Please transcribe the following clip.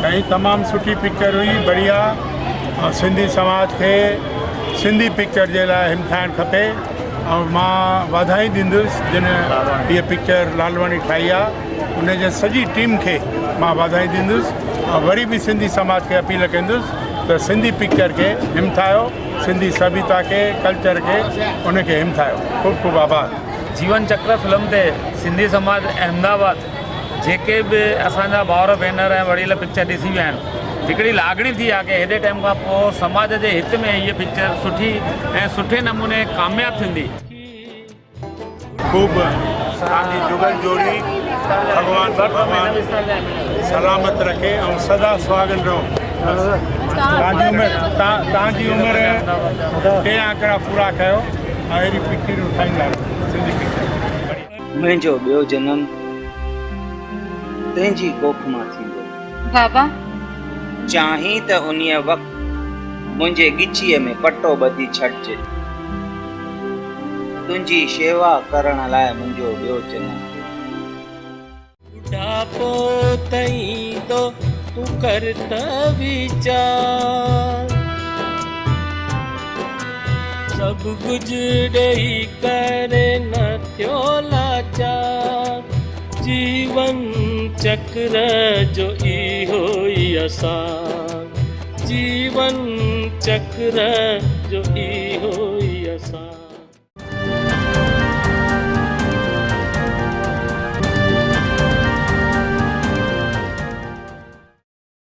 ऐं तमामु सुठी पिक्चर हुई, बढ़िया। ऐं सिंधी समाज खे सिंधी पिक्चर जे लाइ हिमथाइणु खपे। ऐं मां वाधाई ॾींदुसि जिन हीअ पिक्चर लालवानी ठाही आहे, उनजे सॼी टीम खे मां वाधाई ॾींदुसि। ऐं वरी बि सिंधी समाज खे अपील कंदुसि त सिंधी पिक्चर खे हिमथायो, सिंधी सभ्यता खे, कल्चर खे, उनखे हिमथायो। ख़ूब ख़ूब आभार। जीवन चक्र फिल्म ते सिंधी समाज अहमदाबाद जेके बि असांजा भाउर भेनर ऐं वडील पिक्चर ॾिसी विया आहिनि, हिकिड़ी लागणी थी आहे कि हेॾे टाइम खां पोइ समाज जे हित में हीअ पिक्चर सुठी ऐं सुठे नमूने कामयाबु थींदी। ख़ूब तव्हांजी जुगल जोड़ी भगवान सलामत रखे ऐं सदा सुहागन रहो। तव्हांजी उमिरि 13 आंकड़ा पूरा कयो ऐं अहिड़ी पिक्चरूं ठाहींदा रहो, सिंधी पिक्चर। मुंहिंजो ॿियो जनम तुंहिंजी कोख मां थींदो बाबा। चाहीं त उन्हीअ वक़्तु मुंहिंजे ॻिचीअ में पटो ॿधी छॾिजे। तुंहिंजी शेवा करण लाइ मुंहिंजो ॿियो जनम। बुढ़ापो ताईं तो तू कर त वीचार, सब कुछ ॾेई करे न थियो लाचार। जीवन चक्र जो इहो ई असार, जीवन चक्र जो इहो